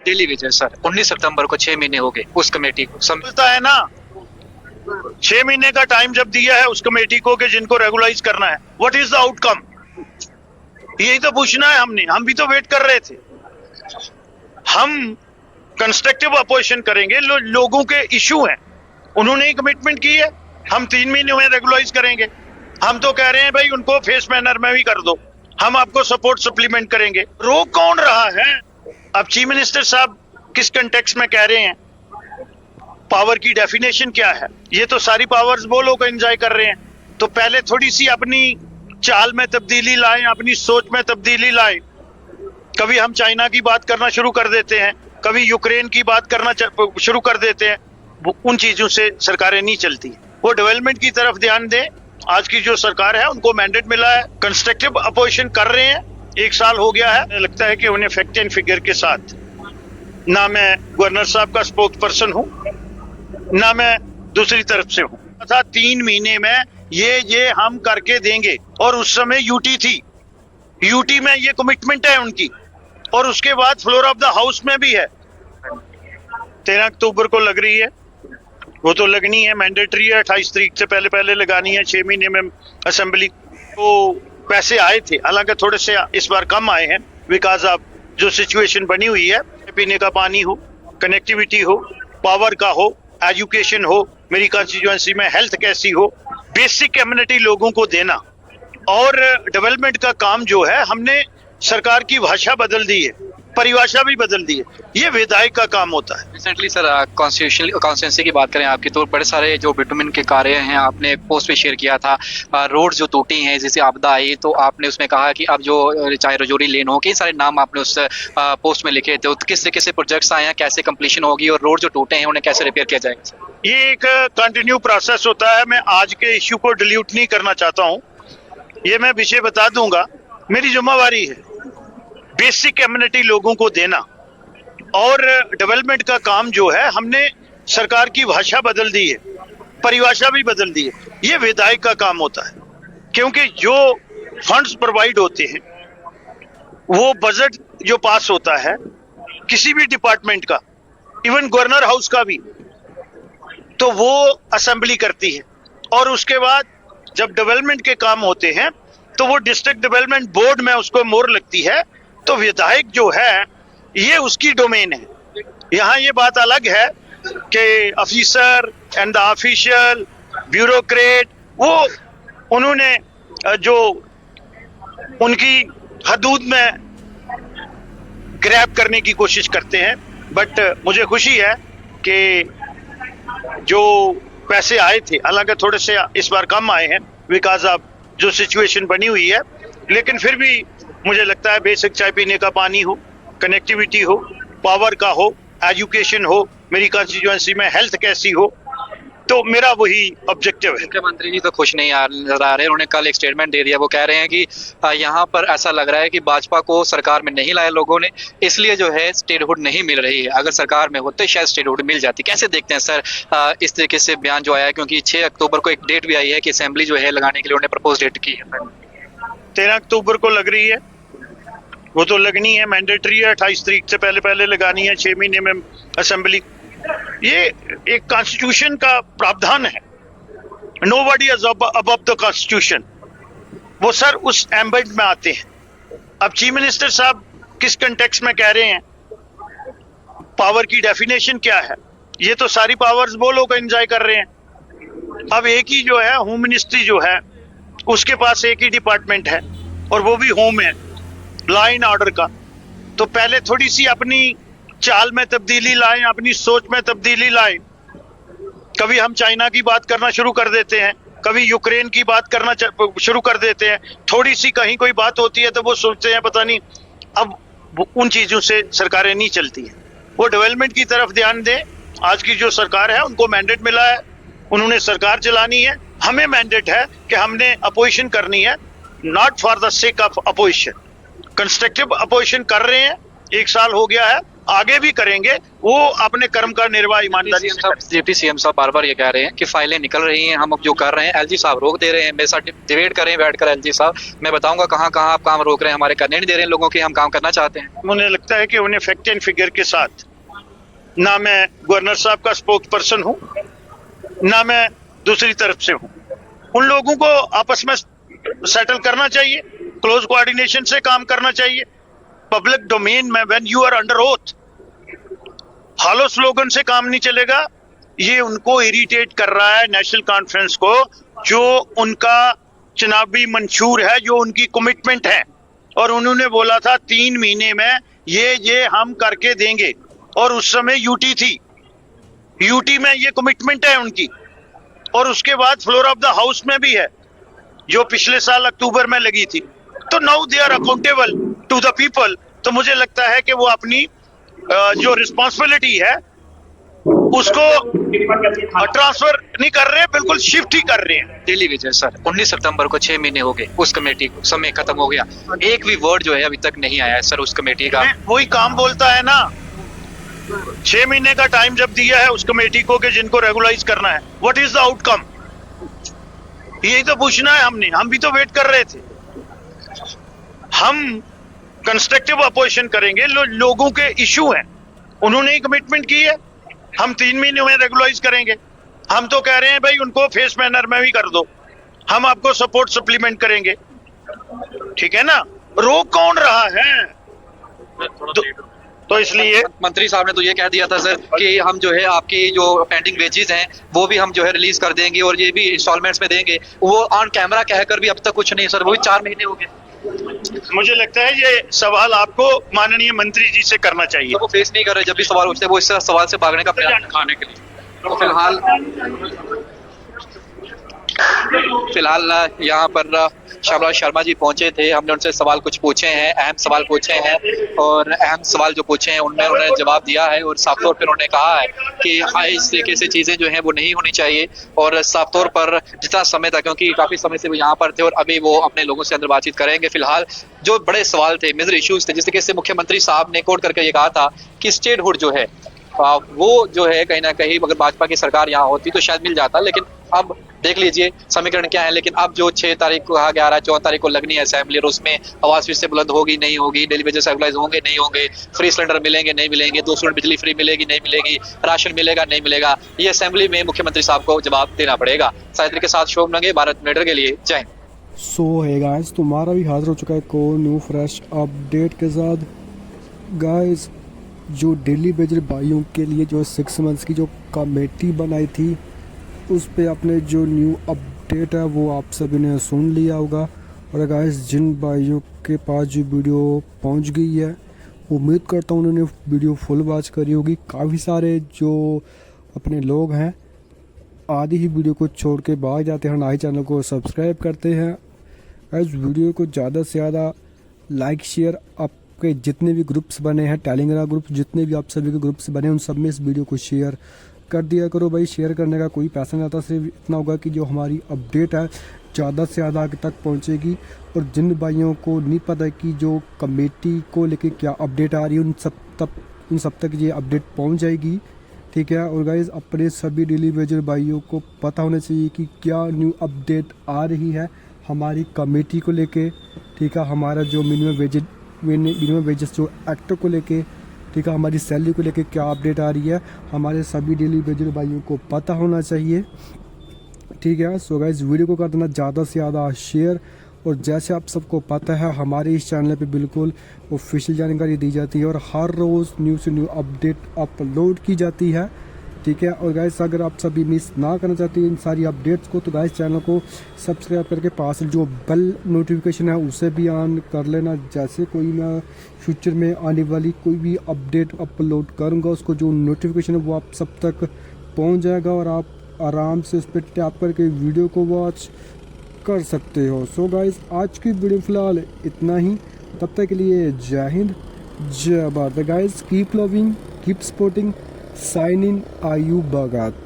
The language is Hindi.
डेली वेजेस सर 19 सितंबर को 6 महीने हो गए उस कमेटी को समझता है ना। 6 महीने का टाइम जब दिया है उस कमेटी को कि जिनको रेगुलाइज करना है, व्हाट इज द आउटकम, यही तो पूछना है हमने। हम भी तो वेट कर रहे थे। हम कंस्ट्रक्टिव अपोजिशन करेंगे, लोगों के इशू हैं, उन्होंने ही कमिटमेंट की है। हम 3 महीने में रेगुलाइज करेंगे। हम तो कह रहे हैं भाई उनको फेस मैनर में भी कर दो, हम आपको सपोर्ट सप्लीमेंट करेंगे। रोक कौन रहा है? अब चीफ मिनिस्टर साहब किस कंटेक्स्ट में कह रहे हैं, पावर की डेफिनेशन क्या है? ये तो सारी पावर्स वो लोग एंजॉय कर रहे हैं। तो पहले थोड़ी सी अपनी चाल में तब्दीली लाएं, अपनी सोच में तब्दीली लाएं। कभी हम चाइना की बात करना शुरू कर देते हैं, कभी यूक्रेन की बात करना शुरू कर देते हैं। उन चीजों से सरकारें नहीं चलती। वो डेवलपमेंट की तरफ ध्यान दें। आज की जो सरकार है उनको मैंडेट मिला है, कंस्ट्रक्टिव अपोजिशन कर रहे हैं। 1 साल हो गया है, लगता है कि उन्हें फैक्ट एंड फिगर के साथ, ना मैं गवर्नर साहब का स्पोक्स पर्सन हूं, ना मैं दूसरी तरफ से हूं। था 3 महीने में ये हम करके देंगे, और उस समय यूटी थी। यूटी में ये कमिटमेंट है उनकी, और उसके बाद फ्लोर ऑफ द हाउस में भी है। 13 अक्टूबर को लग रही है, वो तो लगनी है, मैंडेटरी है। 28 तारीख से पहले लगानी है। 6 महीने में असेंबली को पैसे आए थे, हालांकि थोड़े से इस बार कम आए हैं बिकॉज ऑफ जो सिचुएशन बनी हुई है। पीने का पानी हो, कनेक्टिविटी हो, पावर का हो, एजुकेशन हो, मेरी कॉन्स्टिट्यूएंसी में हेल्थ कैसी हो, बेसिक कम्युनिटी लोगों को देना। और डेवलपमेंट का काम जो है, हमने सरकार की भाषा बदल दी है, परिभाषा भी बदल दी है। ये विधायक का काम होता है। रिसेंटली सर कॉन्स्टिट्यूंसी की बात करें आपकी, तो बड़े सारे जो बिटुमिन के कार्य हैं आपने पोस्ट पे शेयर किया था। रोड जो टूटी हैं, जैसे आपदा आई, तो आपने उसमें कहा कि अब जो चाहे रजौरी लेन हो, कई सारे नाम आपने उस पोस्ट में लिखे थे। तो किस से प्रोजेक्ट्स आए हैं, कैसे कंप्लीशन होगी, और रोड जो टूटे हैं उन्हें कैसे रिपेयर किया जाएगा? ये एक कंटिन्यू प्रोसेस होता है। मैं आज के इश्यू को डिल्यूट नहीं करना चाहता हूँ। ये मैं विषय बता दूंगा। मेरी जिम्मेवारी है बेसिक कम्युनिटी लोगों को देना, और डेवलपमेंट का काम जो है, हमने सरकार की भाषा बदल दी है, परिभाषा भी बदल दी है। ये विधायक का काम होता है, क्योंकि जो फंड्स प्रोवाइड होते हैं, वो बजट जो पास होता है किसी भी डिपार्टमेंट का, इवन गवर्नर हाउस का भी, तो वो असेंबली करती है। और उसके बाद जब डेवलपमेंट के काम होते हैं तो वो डिस्ट्रिक्ट डेवलपमेंट बोर्ड में उसको मोहर लगती है। तो विधायक जो है, ये उसकी डोमेन है। यहाँ ये बात अलग है कि officer and the official bureaucrat, वो उन्होंने जो उनकी हदूद में ग्रैब करने की कोशिश करते हैं। बट मुझे खुशी है कि जो पैसे आए थे, हालांकि थोड़े से इस बार कम आए हैं बिकॉज ऑफ जो सिचुएशन बनी हुई है, लेकिन फिर भी मुझे लगता है बेसिक चाय पीने का पानी हो, कनेक्टिविटी हो, पावर का हो, एजुकेशन हो, मेरी कॉन्स्टिट्यूएंसी में हेल्थ कैसी हो, तो मेरा वही ऑब्जेक्टिव है। मुख्यमंत्री जी तो खुश नहीं नजर आ रहे। उन्होंने कल एक स्टेटमेंट दे दिया। वो कह रहे हैं कि यहाँ पर ऐसा लग रहा है कि भाजपा को सरकार में नहीं लाया लोगों ने, इसलिए जो है स्टेटहुड नहीं मिल रही है। अगर सरकार में होते शायद स्टेटहुड मिल जाती। कैसे देखते हैं सर इस तरीके से बयान जो आया है? क्योंकि 6 अक्टूबर को एक डेट भी आई है कि असेंबली जो है लगाने के लिए उन्होंने प्रपोज डेट की है। 13 अक्टूबर को लग रही है, वो तो लगनी है, मैंडेटरी है। 28 तारीख से पहले लगानी है। 6 महीने में असेंबली। ये एक कॉन्स्टिट्यूशन का प्रावधान है। Nobody is above the constitution. वो सर उस एम्बेड में आते हैं। अब चीफ मिनिस्टर साहब किस कंटेक्स्ट में कह रहे हैं, पावर की डेफिनेशन क्या है? ये तो सारी पावर्स वो लोग एंजॉय कर रहे हैं। अब एक ही जो है होम मिनिस्ट्री जो है, उसके पास एक ही डिपार्टमेंट है, और वो भी होम है, लॉ एंड ऑर्डर का। तो पहले थोड़ी सी अपनी चाल में तब्दीली लाएं, अपनी सोच में तब्दीली लाएं। कभी हम चाइना की बात करना शुरू कर देते हैं, कभी यूक्रेन की बात करना शुरू कर देते हैं। थोड़ी सी कहीं कोई बात होती है तो वो सोचते हैं पता नहीं। अब उन चीजों से सरकारें नहीं चलती हैं। वो डेवलपमेंट की तरफ ध्यान दें। आज की जो सरकार है, उनको मैंडेट मिला है, उन्होंने सरकार चलानी है। हमें मैंडेट है कि हमने अपोजिशन करनी है, not for the sake of opposition. Constructive opposition कर रहे हैं। 1 साल हो गया है, आगे भी करेंगे, वो अपने कर्म का निर्वाह ईमानदारी से करें। डिप्टी सीएम साहब बार बार ये कह रहे हैं कि फाइलें निकल रही हैं, हम अब जो कर रहे हैं एलजी साहब रोक दे रहे हैं। मेरे साथ डिबेट करें बैठकर एलजी साहब, मैं बताऊंगा कहाँ कहाँ आप काम रोक रहे हैं, हमारे करने नहीं दे रहे हैं लोगों के, हम काम करना चाहते हैं। मुझे लगता है कि उन्हें फैक्ट एंड फिगर के साथ, ना मैं गवर्नर साहब का स्पोक्स पर्सन हूँ, ना मैं दूसरी तरफ से हूँ, उन लोगों को आपस में सेटल करना चाहिए, क्लोज कोऑर्डिनेशन से काम करना चाहिए। पब्लिक डोमेन में when you are under oath, hollow slogan से काम नहीं चलेगा। ये उनको इरिटेट कर रहा है नेशनल कॉन्फ्रेंस को, जो उनका चुनावी मंशूर है, जो उनकी कमिटमेंट है, और उन्होंने बोला था 3 महीने में ये हम करके देंगे, और उस समय यूटी थी, यूटी में ये कमिटमेंट है उनकी, और उसके बाद फ्लोर ऑफ द हाउस में भी है जो पिछले साल अक्टूबर में लगी थी। तो now they are accountable to the people. तो मुझे लगता है कि वो अपनी जो रिस्पॉन्सिबिलिटी है उसको ट्रांसफर नहीं कर रहे, बिल्कुल शिफ्ट ही कर रहे हैं। डेली वेजेस सर 19 सितंबर को 6 महीने हो गए, उस कमेटी को समय खत्म हो गया, एक भी वर्ड जो है अभी तक नहीं आया है सर उस कमेटी का। वही काम बोलता है ना, 6 महीने का टाइम जब दिया है उस कमेटी को कि जिनको रेगुलाइज करना है, व्हाट इज द आउटकम, यही तो पूछना है हमने। हम भी तो वेट कर रहे थे। हम कंस्ट्रक्टिव अपोजिशन करेंगे, लोगों के इशू हैं, उन्होंने ही कमिटमेंट की है, हम 3 महीने में रेगुलाइज करेंगे। हम तो कह रहे हैं भाई उनको फेस मैनर में भी कर दो, हम आपको सपोर्ट सप्लीमेंट करेंगे, ठीक है ना। रोक कौन रहा है? तो इसलिए मंत्री साहब ने तो ये कह दिया था सर कि हम जो है आपकी जो पेंडिंग वेजेस हैं वो भी हम जो है रिलीज कर देंगे और ये भी इंस्टॉलमेंट्स में देंगे। वो ऑन कैमरा कहकर भी अब तक कुछ नहीं सर, वो भी 4 महीने हो गए। मुझे लगता है ये सवाल आपको माननीय मंत्री जी से करना चाहिए। तो वो फेस नहीं कर रहे, जब भी सवाल उठते हैं वो इस सवाल से भागने का प्रयास दिखाने के लिए। तो फिलहाल यहाँ पर श्यामलाल शर्मा जी पहुंचे थे, हमने उनसे सवाल कुछ पूछे हैं, अहम सवाल पूछे हैं, और अहम सवाल जो पूछे हैं उनमें उन्होंने जवाब दिया है, और साफ तौर पर उन्होंने कहा है कि इस तरीके से चीजें जो हैं वो नहीं होनी चाहिए, और साफ तौर पर जितना समय था, क्योंकि काफी समय से वो यहाँ पर थे और अभी वो अपने लोगों से अंदर बातचीत करेंगे। फिलहाल जो बड़े सवाल थे, मेजर इश्यूज थे, जिस तरीके से मुख्यमंत्री साहब ने कोट करके ये कहा था कि स्टेटहुड जो है वो जो है कहीं ना कहीं अगर भाजपा की सरकार यहाँ होती तो शायद मिल जाता, लेकिन अब देख लीजिए समीकरण क्या है। लेकिन अब जो 6 तारीख को कहा गया रहा है, 14 तारीख को लगनी है असेंबली, और उसमें आवाज फिर से बुलंद होगी नहीं होगी, डेली वेजेस रेगुलाइज होंगे नहीं होंगे, फ्री सिलेंडर मिलेंगे नहीं मिलेंगे, 200 यूनिट बिजली फ्री मिलेगी नहीं मिलेगी, राशन मिलेगा नहीं मिलेगा, ये असेंबली में मुख्यमंत्री साहब को जवाब देना पड़ेगा। साहित्य के साथ शोभ नंगे, भारत मीटर के लिए जय। सो है गाइस, तुम्हारा भी हाजिर हो चुका है को न्यू फ्रेश अपडेट के साथ। गाइस जो डेली वेजर भाइयों के लिए जो 6 मंथ्स की जो कमेटी बनाई थी उस पे अपने जो न्यू अपडेट है वो आप सभी ने सुन लिया होगा। और गाइस जिन भाइयों के पास जो वीडियो पहुंच गई है उम्मीद करता हूँ उन्होंने वीडियो फुल वॉच करी होगी। काफ़ी सारे जो अपने लोग हैं आधी ही वीडियो को छोड़ के भाग जाते हैं, ना ही चैनल को सब्सक्राइब करते हैं। गाइस वीडियो को ज़्यादा से ज़्यादा लाइक शेयर, आपके जितने भी ग्रुप्स बने हैं, टेलीग्राम ग्रुप जितने भी आप सभी के ग्रुप्स बने हैं उन सब में इस वीडियो को शेयर कर दिया करो भाई। शेयर करने का कोई पैसा नहीं आता, सिर्फ इतना होगा कि जो हमारी अपडेट है ज़्यादा से ज़्यादा आगे तक पहुंचेगी। और जिन भाइयों को नहीं पता कि जो कमेटी को लेके क्या अपडेट आ रही है उन सब तक ये अपडेट पहुंच जाएगी, ठीक है। और गाइस अपने सभी डेली वेजर भाइयों को पता होना चाहिए कि क्या न्यू अपडेट आ रही है हमारी कमेटी को लेके, ठीक है। हमारा जो मिनिमम वेजेस जो एक्ट को लेके, ठीक है, हमारी सैलरी को लेके क्या अपडेट आ रही है हमारे सभी डेली वेजर भाइयों को पता होना चाहिए, ठीक है। सो गाइस वीडियो को कर देना ज़्यादा से ज़्यादा शेयर। और जैसे आप सबको पता है हमारे इस चैनल पे बिल्कुल ऑफिशियल जानकारी दी जाती है और हर रोज़ न्यू से न्यू अपडेट अपलोड की जाती है, ठीक है। और गाइस अगर आप सभी मिस ना करना चाहते इन सारी अपडेट्स को तो गाइस चैनल को सब्सक्राइब करके पास जो बेल नोटिफिकेशन है उसे भी ऑन कर लेना। जैसे कोई मैं फ्यूचर में आने वाली कोई भी अपडेट अपलोड करूँगा उसको जो नोटिफिकेशन है वो आप सब तक पहुँच जाएगा और आप आराम से उस पर टैप करके वीडियो को वॉच कर सकते हो। सो गाइस आज की वीडियो फ़िलहाल इतना ही, तब तक के लिए जय हिंद जय Bharat. Guys keep loving keep supporting, साइन इन आयु बगात।